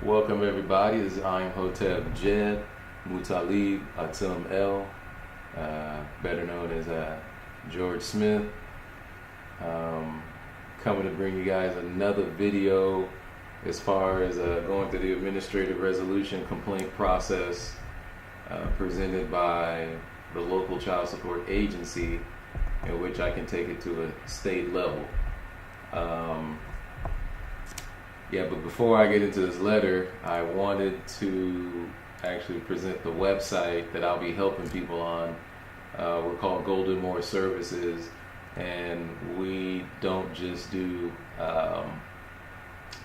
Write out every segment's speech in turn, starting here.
Welcome everybody. This is I'm Hotep Jed Mutalib Atum El, better known as George Smith. Coming to bring you guys another video as far as going through the administrative resolution complaint process presented by the local child support agency, in which I can take it to a state level. But before I get into this letter, I wanted to actually present the website that I'll be helping people on. We're called Moor Services, and we don't just do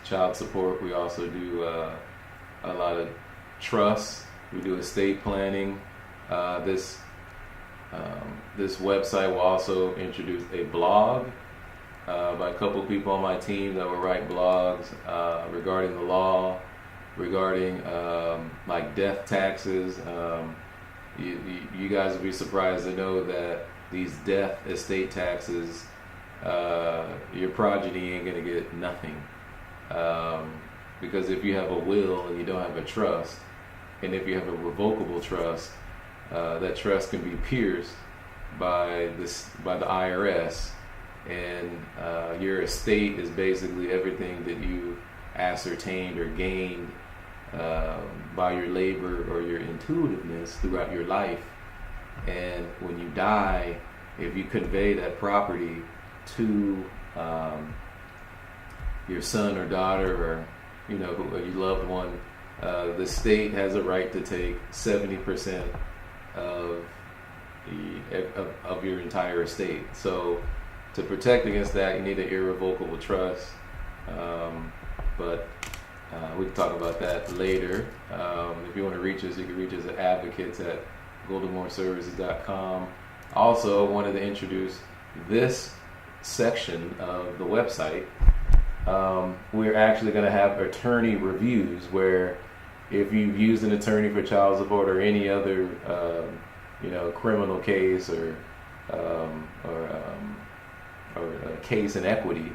child support. We also do a lot of trusts. We do estate planning. This website will also introduce a blog by a couple of people on my team that will write blogs regarding the law, regarding like death taxes. You guys will be surprised to know that these death estate taxes, your progeny ain't gonna get nothing, because if you have a will and you don't have a trust, and if you have a revocable trust, that trust can be pierced by the IRS. And your estate is basically everything that you ascertained or gained by your labor or your intuitiveness throughout your life. And when you die, if you convey that property to your son or daughter, or your loved one, the state has a right to take 70% of your entire estate. So to protect against that, you need an irrevocable trust, but we can talk about that later. If you want to reach us, you can reach us at advocates at goldenmoorservices.com. Also, wanted to introduce this section of the website. We're actually going to have attorney reviews, where if you've used an attorney for child support or any other criminal case or a case in equity,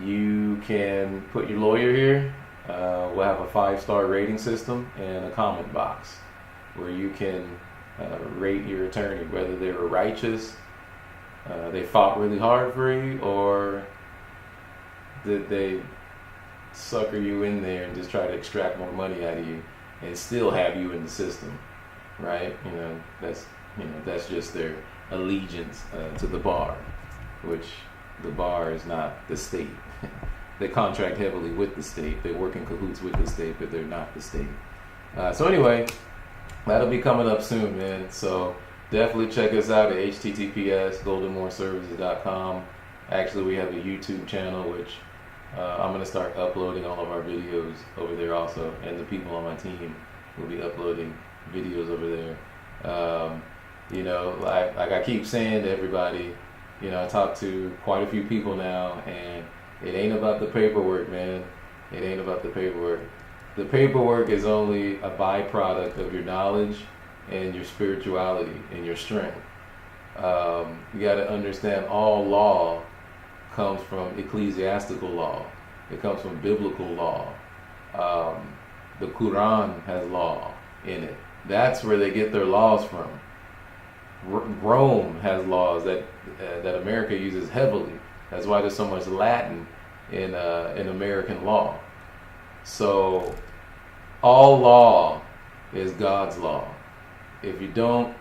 you can put your lawyer here. We'll have a 5-star rating system and a comment box where you can rate your attorney, whether they were righteous, they fought really hard for you, or did they sucker you in there and just try to extract more money out of you and still have you in the system, right? That's just their allegiance to the bar, which the bar is not the state. They contract heavily with the state. They work in cahoots with the state, but they're not the state. So anyway, that'll be coming up soon, man. So definitely check us out at https://goldenmoorservices.com. Actually, we have a YouTube channel, which I'm going to start uploading all of our videos over there also, and the people on my team will be uploading videos over there. Like I keep saying to everybody, I talk to quite a few people now, and it ain't about the paperwork, man. It ain't about the paperwork. The paperwork is only a byproduct of your knowledge and your spirituality and your strength. You got to understand, all law comes from ecclesiastical law. It comes from biblical law. The Quran has law in it. That's where they get their laws from. Rome has laws that America uses heavily. That's why there's so much Latin in American law. So all law is God's law. If you don't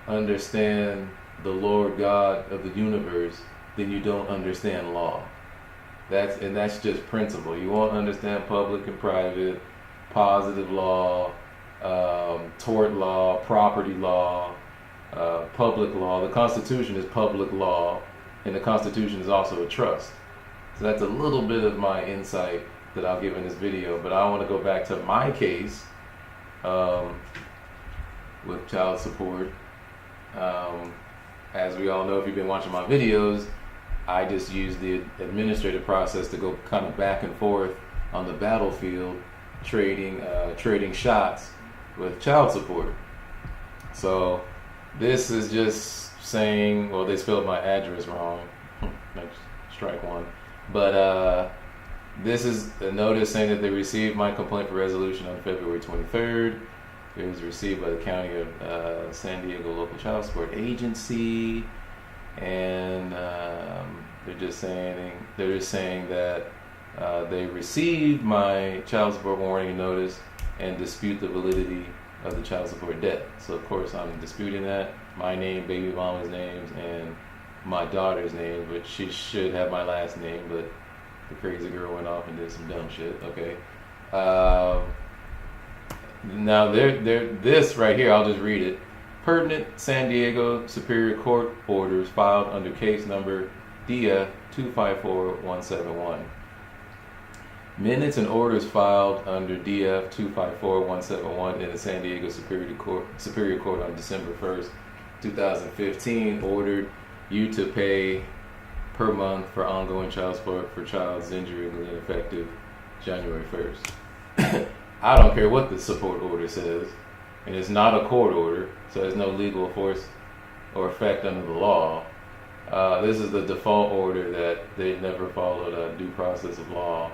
understand the Lord God of the universe, then you don't understand law. That's just principle. You won't understand public and private, positive law, tort law, property law, public law. The Constitution is public law, and the Constitution is also a trust. So that's a little bit of my insight that I'll give in this video, but I want to go back to my case with child support. As we all know, if you've been watching my videos, I just use the administrative process to go kind of back and forth on the battlefield, trading shots with child support. So this is just saying, well, they spelled my address wrong. Strike one. But This is a notice saying that they received my complaint for resolution on February 23rd. It was received by the County of San Diego Local Child Support Agency, and they're just saying that they received my child support warning notice and dispute the validity of the child support debt. So of course I'm disputing that. My name, baby mama's names, and my daughter's name, but she should have my last name, but the crazy girl went off and did some dumb shit. Okay. Now this right here, I'll just read it. Pertinent San Diego Superior Court orders filed under case number DF 254171. Minutes and orders filed under DF 254171 in the San Diego Superior Court on December 1st, 2015 ordered you to pay per month for ongoing child support for child's injury effective January 1st. I don't care what the support order says, and it's not a court order, so there's no legal force or effect under the law. This is the default order that they never followed a due process of law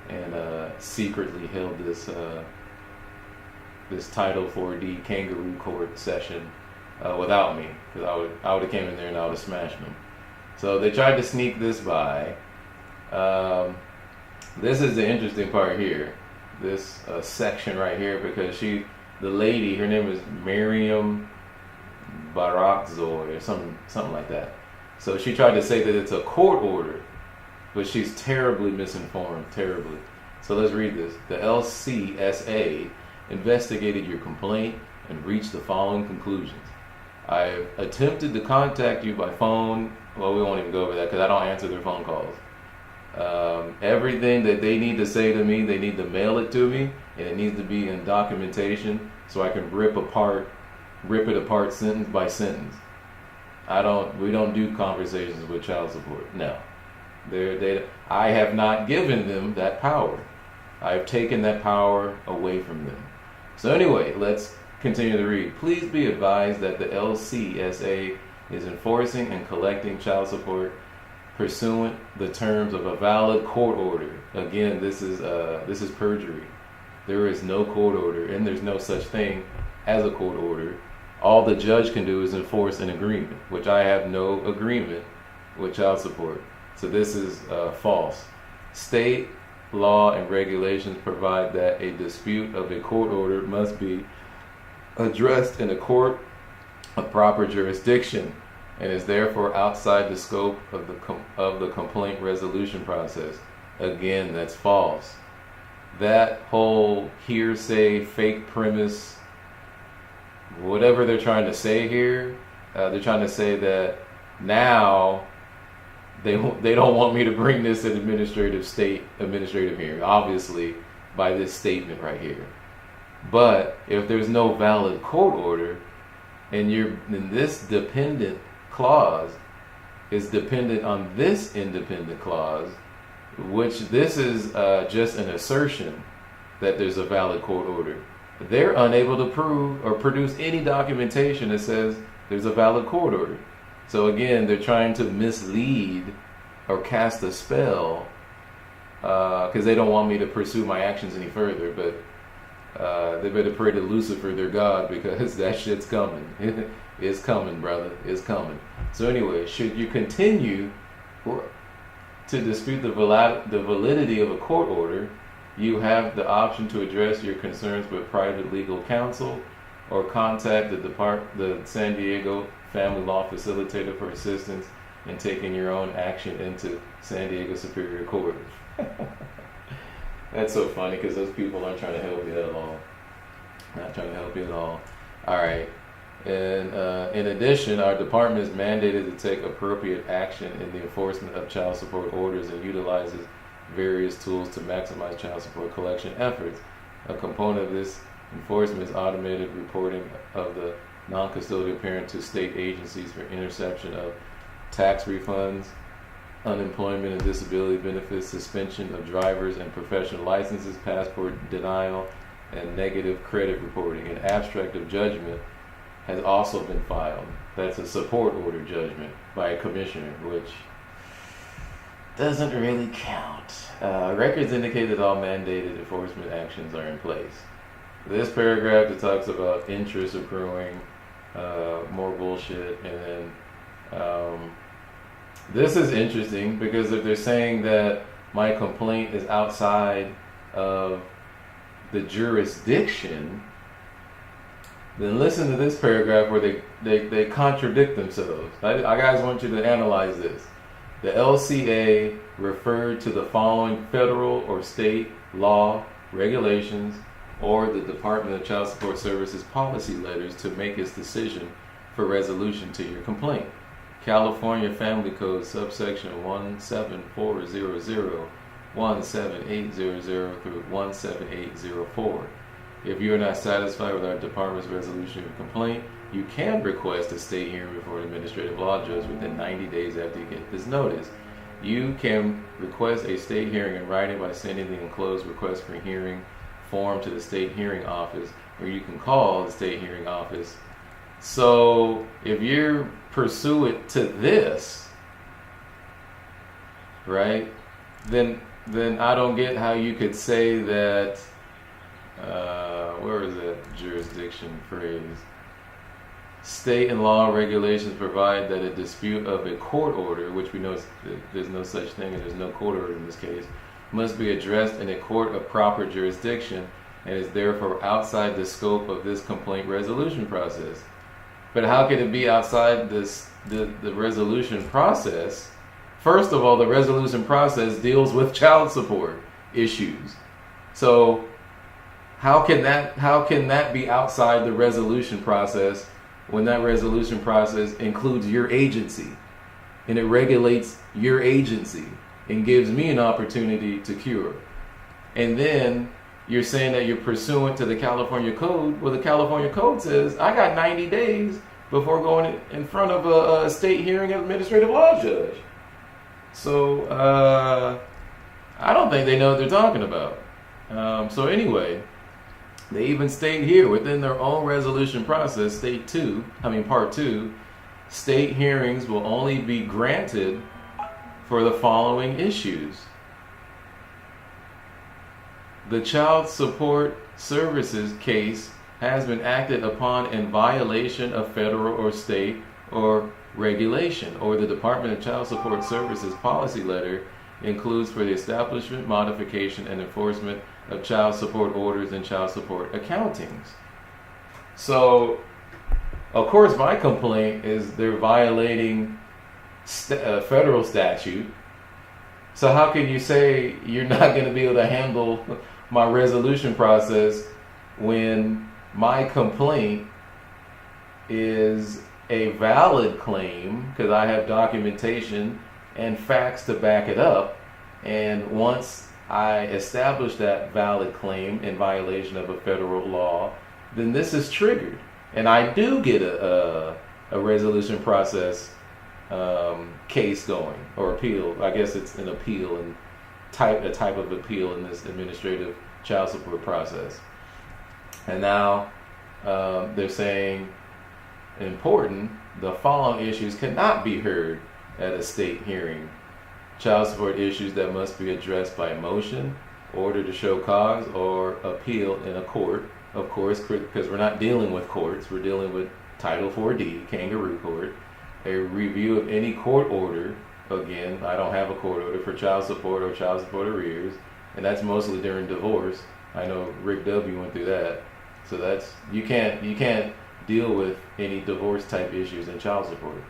and secretly held this Title 4D kangaroo court session without me, because I would have came in there and I would have smashed them. So they tried to sneak this by. This is the interesting part here, this section right here, because the lady, her name is Miriam Barakzoy or something like that. So she tried to say that it's a court order, but she's terribly misinformed, terribly. So let's read this. The LCSA investigated your complaint and reached the following conclusions. I attempted to contact you by phone. Well, we won't even go over that because I don't answer their phone calls. Everything that they need to say to me, they need to mail it to me, and it needs to be in documentation so I can rip it apart sentence by sentence. We don't do conversations with child support. No. I have not given them that power. I've taken that power away from them. So anyway, let's continue to read. Please be advised that the LCSA is enforcing and collecting child support pursuant the terms of a valid court order. Again, this is perjury. There is no court order, and there's no such thing as a court order. All the judge can do is enforce an agreement, which I have no agreement with child support. So this is false. State law and regulations provide that a dispute of a court order must be addressed in a court of proper jurisdiction and is therefore outside the scope of the complaint resolution process. Again, that's false. That whole hearsay, fake premise, whatever they're trying to say here, they're trying to say that now they don't want me to bring this in administrative hearing, obviously by this statement right here. But if there's no valid court order, and this dependent clause is dependent on this independent clause, which this is just an assertion that there's a valid court order. They're unable to prove or produce any documentation that says there's a valid court order. So again, they're trying to mislead or cast a spell because they don't want me to pursue my actions any further, but they better pray to Lucifer, their God, because that shit's coming. It's coming, brother. It's coming. So anyway, should you continue to dispute the validity of a court order, you have the option to address your concerns with private legal counsel or contact the San Diego Family Law Facilitator for assistance in taking your own action into San Diego Superior Court. That's so funny because those people aren't trying to help you at all. Not trying to help you at all. All right. And in addition, our department is mandated to take appropriate action in the enforcement of child support orders and utilizes various tools to maximize child support collection efforts. A component of this enforcement is automated reporting of the non-custodial parent to state agencies for interception of tax refunds, unemployment and disability benefits, suspension of drivers and professional licenses, passport denial, and negative credit reporting. An abstract of judgment has also been filed. That's a support order judgment by a commissioner, which doesn't really count. Records indicate that all mandated enforcement actions are in place. This paragraph that talks about interest accruing, more bullshit, and then this is interesting because if they're saying that my complaint is outside of the jurisdiction, then listen to this paragraph where they contradict themselves. I guys want you to analyze this. The LCA referred to the following federal or state law, regulations, or the Department of Child Support Services policy letters to make its decision for resolution to your complaint. California Family Code subsection 17400, 17800 through 17804. If you are not satisfied with our department's resolution of your complaint, you can request a state hearing before an administrative law judge within 90 days after you get this notice. You can request a state hearing in writing by sending the enclosed request for hearing form to the state hearing office, or you can call the state hearing office. So if you're pursuant to this, right, then I don't get how you could say that, where is that jurisdiction phrase? State and law regulations provide that a dispute of a court order, which we know there's no such thing and there's no court order in this case, must be addressed in a court of proper jurisdiction and is therefore outside the scope of this complaint resolution process. But how can it be outside the resolution process? First of all, the resolution process deals with child support issues. So how can that be outside the resolution process when that resolution process includes your agency and it regulates your agency and gives me an opportunity to cure? And then you're saying that you're pursuant to the California Code. Well, the California Code says I got 90 days before going in front of a state hearing administrative law judge. So I don't think they know what they're talking about. So anyway, they even state here within their own resolution process, part 2, state hearings will only be granted for the following issues. The child support services case has been acted upon in violation of federal or state or regulation, or the Department of Child Support Services policy letter includes for the establishment, modification, and enforcement of child support orders and child support accountings. So, of course, my complaint is they're violating federal statute. So how can you say you're not going to be able to handle my resolution process when my complaint is a valid claim because I have documentation and facts to back it up, and once I establish that valid claim in violation of a federal law, then this is triggered, and I do get a resolution process case going, or appeal. I guess it's an appeal and a type of appeal in this administrative child support process. And now they're saying, important, the following issues cannot be heard at a state hearing. Child support issues that must be addressed by motion, order to show cause, or appeal in a court. Of course, because we're not dealing with courts, we're dealing with Title 4D, kangaroo court. A review of any court order. Again, I don't have a court order for child support or child support arrears, and that's mostly during divorce. I know Rick W. went through that. So that's you can't deal with any divorce type issues in child support.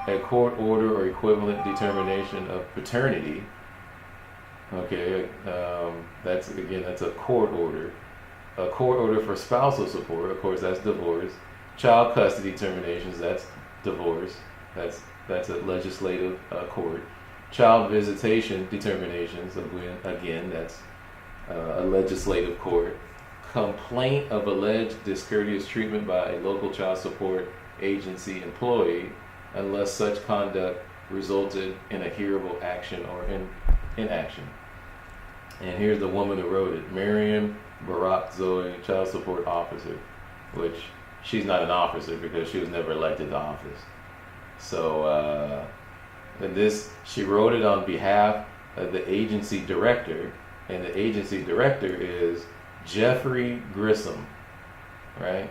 A court order or equivalent determination of paternity. Okay, that's a court order. A court order for spousal support, of course, that's divorce. Child custody determinations, that's divorce. That's a legislative court. Child visitation determinations, again, that's a legislative court. Complaint of alleged discourteous treatment by a local child support agency employee, unless such conduct resulted in a hearable action or inaction. And here's the woman who wrote it, Miriam Barak Zoe, child support officer, which she's not an officer because she was never elected to office. So And she wrote it on behalf of the agency director, and the agency director is Jeffrey Grissom, right?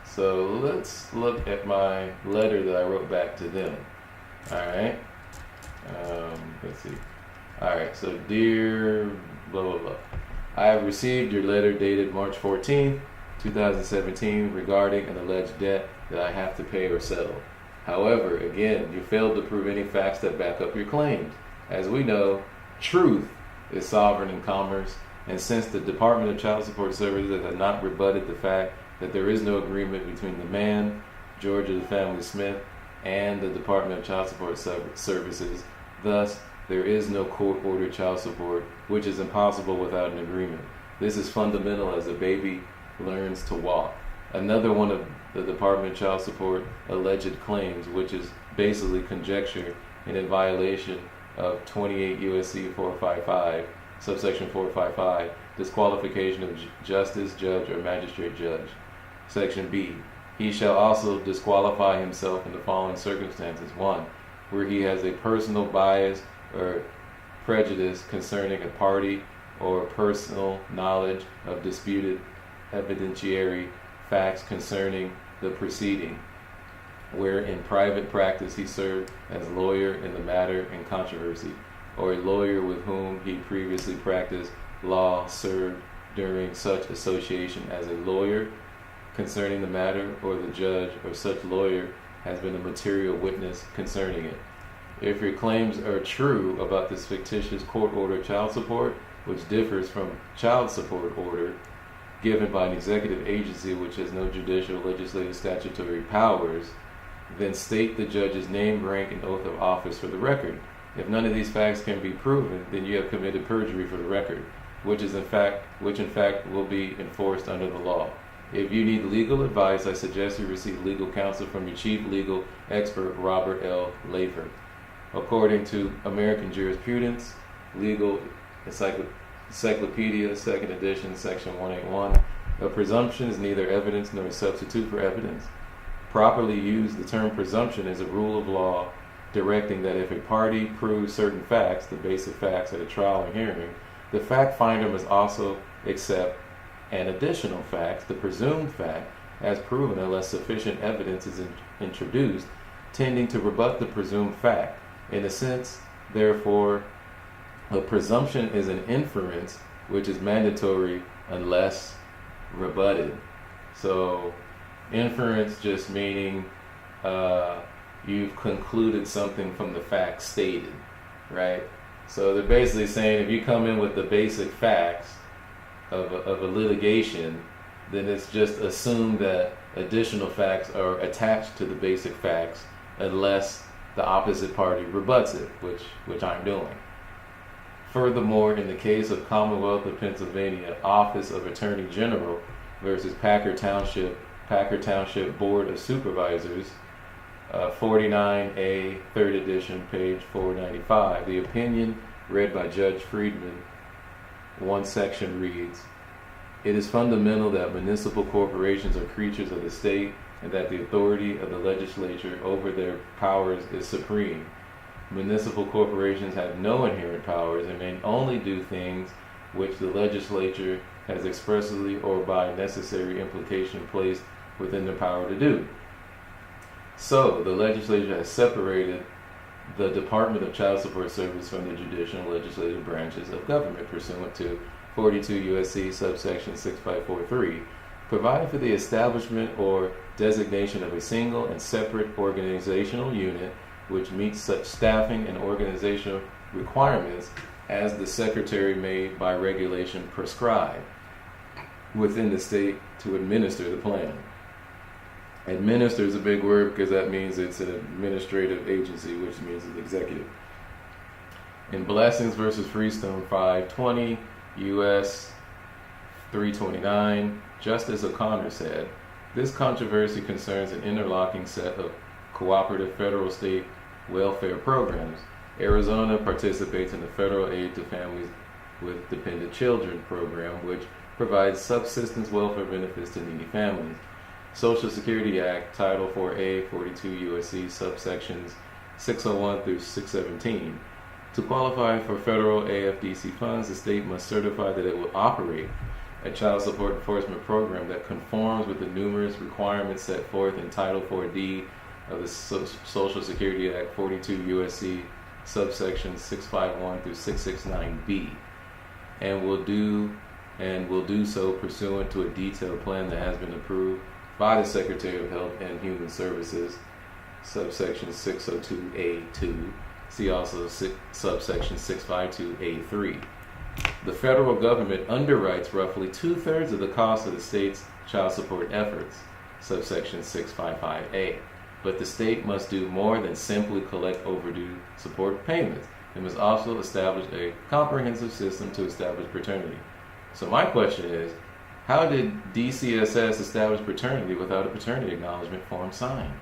So let's look at my letter that I wrote back to them. All right. Let's see. All right. So dear blah blah blah, I have received your letter dated March 14th, 2017, regarding an alleged debt that I have to pay or settle. However, again, you failed to prove any facts that back up your claims. As we know, truth is sovereign in commerce, and since the Department of Child Support Services has not rebutted the fact that there is no agreement between the man, Georgia the Family Smith, and the Department of Child Support Services, thus there is no court-ordered child support, which is impossible without an agreement. This is fundamental as a baby learns to walk. Another one of the Department of Child Support alleged claims, which is basically conjecture and in violation of 28 U.S.C. 455, subsection 455, disqualification of justice, judge, or magistrate judge. Section B, he shall also disqualify himself in the following circumstances. 1, where he has a personal bias or prejudice concerning a party or personal knowledge of disputed evidentiary facts concerning the proceeding, where in private practice he served as lawyer in the matter in controversy, or a lawyer with whom he previously practiced law served during such association as a lawyer concerning the matter, or the judge or such lawyer has been a material witness concerning it. If your claims are true about this fictitious court-ordered child support, which differs from child support order given by an executive agency which has no judicial, legislative, statutory powers, then state the judge's name, rank, and oath of office for the record. If none of these facts can be proven, then you have committed perjury for the record, which in fact will be enforced under the law. If you need legal advice, I suggest you receive legal counsel from your chief legal expert, Robert L. Lafer. According to American Jurisprudence, Legal Encyclopedia, 2nd edition, section 181, a presumption is neither evidence nor a substitute for evidence. Properly used, the term presumption is a rule of law directing that if a party proves certain facts, the basic facts at a trial or hearing, the fact finder must also accept an additional fact, the presumed fact, as proven unless sufficient evidence is introduced, tending to rebut the presumed fact. In a sense, therefore, a presumption is an inference which is mandatory unless rebutted. So, inference just meaning you've concluded something from the facts stated, right? So they're basically saying if you come in with the basic facts of a litigation, then it's just assumed that additional facts are attached to the basic facts unless the opposite party rebuts it, which I'm doing. Furthermore, in the case of Commonwealth of Pennsylvania Office of Attorney General versus Packer Township Board of Supervisors, 49A, 3rd edition, page 495, the opinion read by Judge Friedman, one section reads, "It is fundamental that municipal corporations are creatures of the state and that the authority of the legislature over their powers is supreme. Municipal corporations have no inherent powers and may only do things which the legislature has expressly or by necessary implication placed within their power to do. So, the legislature has separated the Department of Child Support Service from the judicial and legislative branches of government pursuant to 42 U.S.C. subsection 6543, providing for the establishment or designation of a single and separate organizational unit which meets such staffing and organizational requirements as the Secretary may by regulation prescribe within the state to administer the plan." Administer is a big word because that means it's an administrative agency, which means an executive. In Blessings versus Freestone 520 U.S. 329, Justice O'Connor said, "This controversy concerns an interlocking set of cooperative federal-state welfare programs. Arizona participates in the Federal Aid to Families with Dependent Children program, which provides subsistence welfare benefits to needy families. Social Security Act, Title 4A, 42 U.S.C., subsections 601 through 617. To qualify for federal AFDC funds, the state must certify that it will operate a child support enforcement program that conforms with the numerous requirements set forth in Title 4D of the Social Security Act 42 U.S.C. subsections 651 through 669B, and will do so pursuant to a detailed plan that has been approved by the Secretary of Health and Human Services, subsection 602A2. See also subsection 652A3. The federal government underwrites roughly 2/3 of the cost of the state's child support efforts, subsection 655A. But the state must do more than simply collect overdue support payments. It must also establish a comprehensive system to establish paternity. So my question is, how did DCSS establish paternity without a paternity acknowledgement form signed?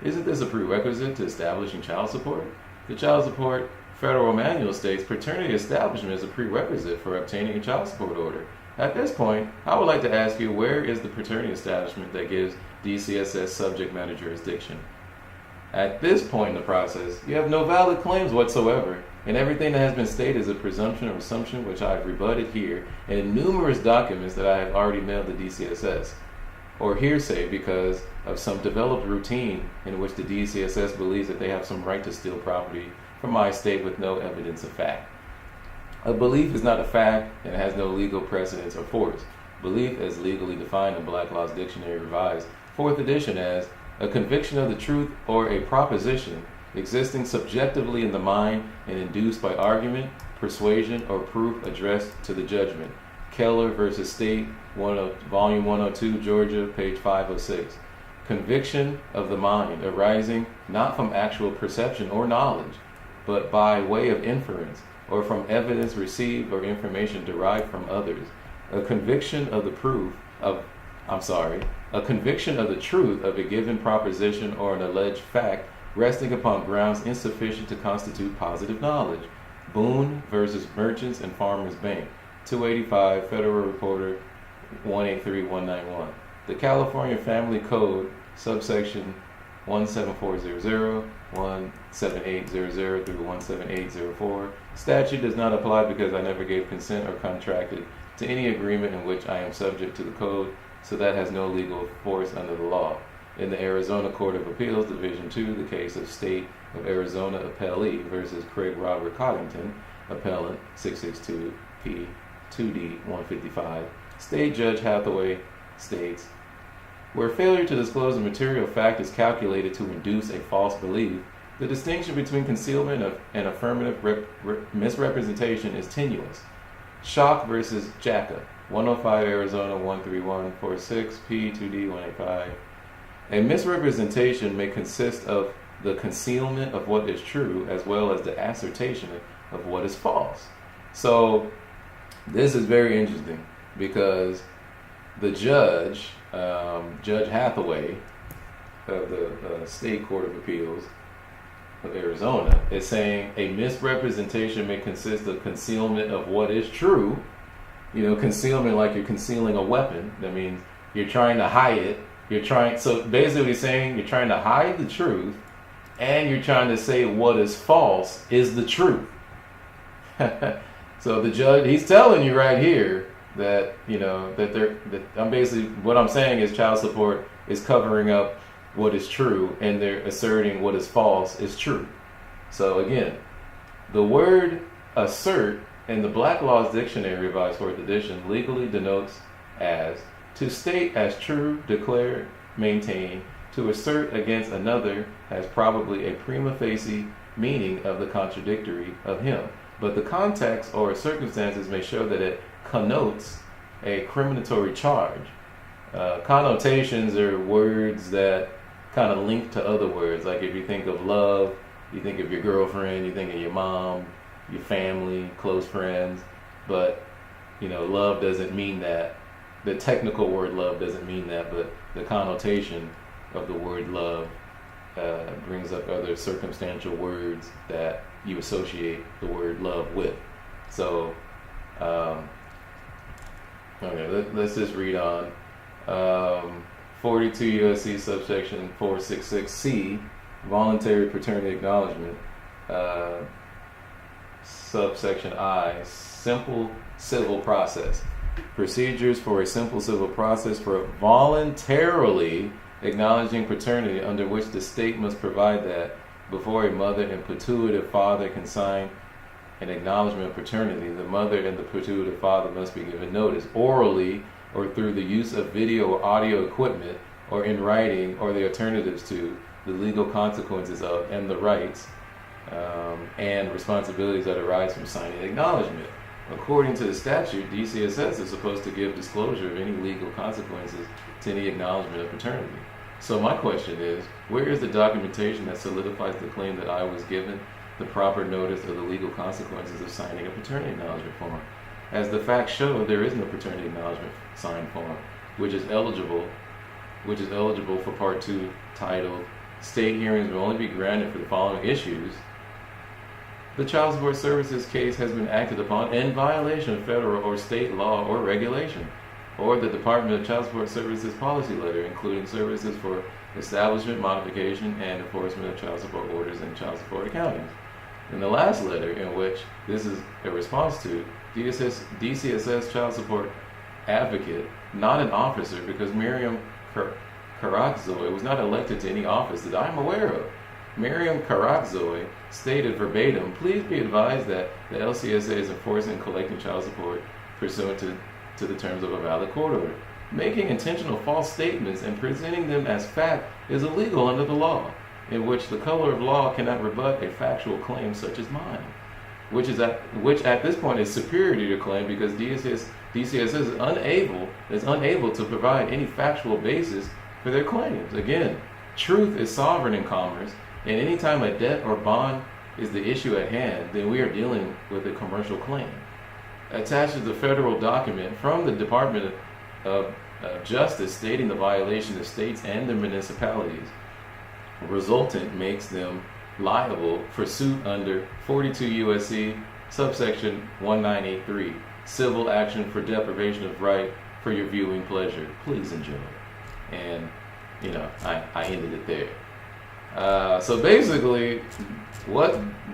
Isn't this a prerequisite to establishing child support? The Child Support Federal Manual states paternity establishment is a prerequisite for obtaining a child support order. At this point, I would like to ask you, where is the paternity establishment that gives DCSS subject matter jurisdiction? At this point in the process, you have no valid claims whatsoever, and everything that has been stated is a presumption or assumption which I have rebutted here and in numerous documents that I have already mailed to DCSS, or hearsay because of some developed routine in which the DCSS believes that they have some right to steal property from my estate with no evidence of fact. A belief is not a fact and has no legal precedence or force. Belief, as legally defined in Black Law's Dictionary Revised, 4th edition, as a conviction of the truth or a proposition existing subjectively in the mind and induced by argument, persuasion, or proof addressed to the judgment. Keller versus State, Volume 102, Georgia, page 506. Conviction of the mind arising not from actual perception or knowledge, but by way of inference, or from evidence received or information derived from others. A conviction of the truth of a given proposition or an alleged fact resting upon grounds insufficient to constitute positive knowledge. Boone versus Merchants and Farmers Bank, 285 Federal Reporter 183191. The California Family Code, subsection 17400, 17800 through 17804. Statute does not apply because I never gave consent or contracted to any agreement in which I am subject to the code, so that has no legal force under the law. In the Arizona Court of Appeals, Division 2, the case of State of Arizona Appellee versus Craig Robert Coddington, Appellant 662 P 2D 155, State Judge Hathaway states, where failure to disclose a material fact is calculated to induce a false belief, the distinction between concealment and affirmative misrepresentation is tenuous. Schock versus Jacka, 105 Arizona 13146 P 2D 185. A misrepresentation may consist of the concealment of what is true as well as the assertion of what is false. So this is very interesting because the judge, Judge Hathaway of the State Court of Appeals of Arizona, is saying a misrepresentation may consist of concealment of what is true. You know, concealment like you're concealing a weapon. That means you're trying to hide it. So basically he's saying you're trying to hide the truth and you're trying to say what is false is the truth. So the judge, he's telling you right here that, you know, that I'm basically, what I'm saying is child support is covering up what is true and they're asserting what is false is true. So again, the word assert in the Black Law's Dictionary, Revised 4th edition, legally denotes as to state as true, declare, maintain. To assert against another has probably a prima facie meaning of the contradictory of him, but the context or circumstances may show that it connotes a criminatory charge. Connotations are words that kind of link to other words. Like if you think of love, you think of your girlfriend, you think of your mom, your family, close friends, but you know, love doesn't mean that. The technical word love doesn't mean that, but the connotation of the word love brings up other circumstantial words that you associate the word love with. So, okay, let's just read on. 42 U.S.C. subsection 466C voluntary paternity acknowledgement, subsection I, simple civil process. Procedures for a simple civil process for voluntarily acknowledging paternity, under which the state must provide that before a mother and putative father can sign an acknowledgement of paternity, the mother and the putative father must be given notice, orally or through the use of video or audio equipment, or in writing, or the alternatives to the legal consequences of and the rights and responsibilities that arise from signing an acknowledgement. According to the statute, DCSS is supposed to give disclosure of any legal consequences to any acknowledgement of paternity. So my question is, where is the documentation that solidifies the claim that I was given the proper notice of the legal consequences of signing a paternity acknowledgement form? As the facts show, there is no paternity acknowledgement signed form, which is eligible for Part 2, titled State Hearings Will Only Be Granted for the Following Issues. The Child Support Services case has been acted upon in violation of federal or state law or regulation, or the Department of Child Support Services policy letter, including services for establishment, modification, and enforcement of child support orders and child support accountings. In the last letter, in which this is a response to, DCSS Child Support Advocate, not an officer, because Miriam Karakzoy was not elected to any office that I am aware of. Miriam Karakzoy stated verbatim, please be advised that the LCSA is enforcing and collecting child support pursuant to the terms of a valid court order. Making intentional false statements and presenting them as fact is illegal under the law, in which the color of law cannot rebut a factual claim such as mine, which at this point is superior to your claim, because DCSS is unable to provide any factual basis for their claims. Again, truth is sovereign in commerce, and anytime a debt or bond is the issue at hand, then we are dealing with a commercial claim. Attached is a federal document from the Department of Justice stating the violation of states and their municipalities. Resultant makes them liable for suit under 42 U.S.C. subsection 1983, civil action for deprivation of right for your viewing pleasure. Please enjoy. And, I ended it there. So basically,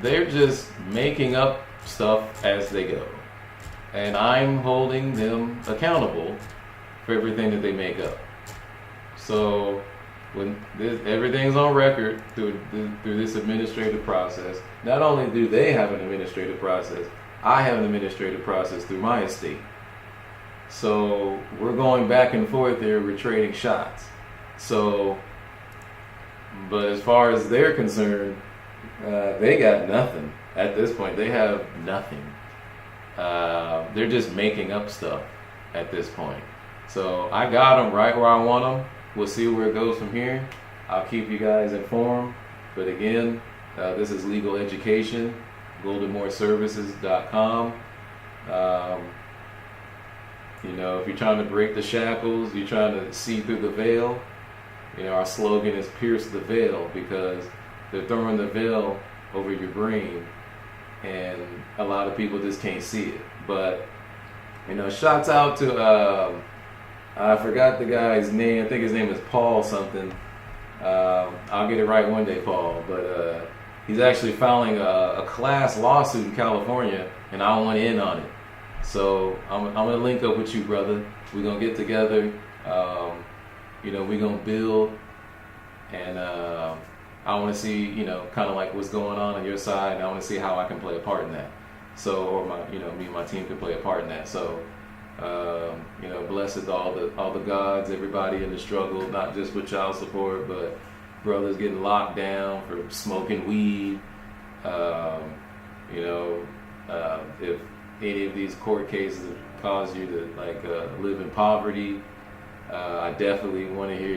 they're just making up stuff as they go. And I'm holding them accountable for everything that they make up. So when everything's on record through this administrative process, not only do they have an administrative process, I have an administrative process through my estate. So we're going back and forth here, we're trading shots. But as far as they're concerned, they got nothing. At this point, they have nothing. They're just making up stuff at this point. So I got them right where I want them. We'll see where it goes from here. I'll keep you guys informed. But again, this is legal education, goldenmoorservices.com. If you're trying to break the shackles, you're trying to see through the veil, our slogan is pierce the veil, because they're throwing the veil over your brain and a lot of people just can't see it. But, shouts out to, I forgot the guy's name. I think his name is Paul something. I'll get it right one day, Paul. But he's actually filing a class lawsuit in California, and I want in on it. So I'm going to link up with you, brother. We're going to get together. We're going to build. And I want to see, kind of like what's going on your side. And I want to see how I can play a part in that. So, or me and my team can play a part in that. So, blessed all the gods, everybody in the struggle, not just with child support, but brothers getting locked down for smoking weed. If any of these court cases have caused you to live in poverty, I definitely want to hear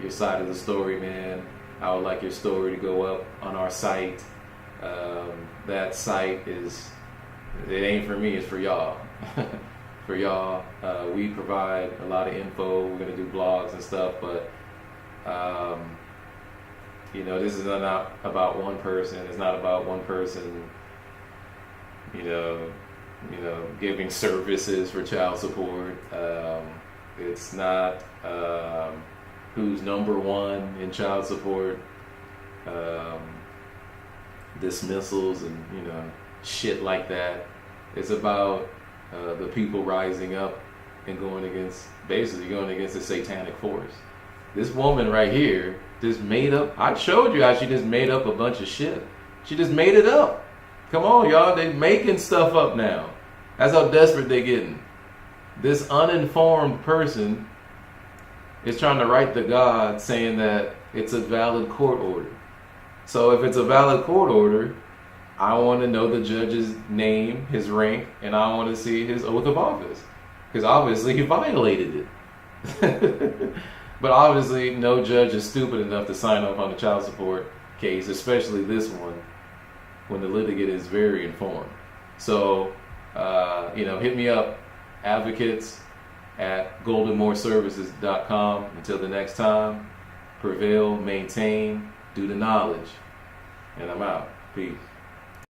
your side of the story, man. I would like your story to go up on our site. That site it ain't for me, it's for y'all. For y'all, we provide a lot of info. We're going to do blogs and stuff, but this is not about one person. It's not about one person, giving services for child support. It's not who's number one in child support. dismissals and shit like that. It's about the people rising up and going against the satanic force. This woman right here just made up. I showed you how she just made up a bunch of shit. She just made it up. Come on, y'all. They making stuff up now. That's how desperate they getting. This uninformed person is trying to write to God saying that it's a valid court order. So if it's a valid court order, I want to know the judge's name, his rank, and I want to see his oath of office. Because obviously he violated it. But obviously no judge is stupid enough to sign off on a child support case, especially this one, when the litigant is very informed. So, hit me up, advocates at goldenmoorservices.com. Until the next time, prevail, maintain, do the knowledge. And I'm out. Peace.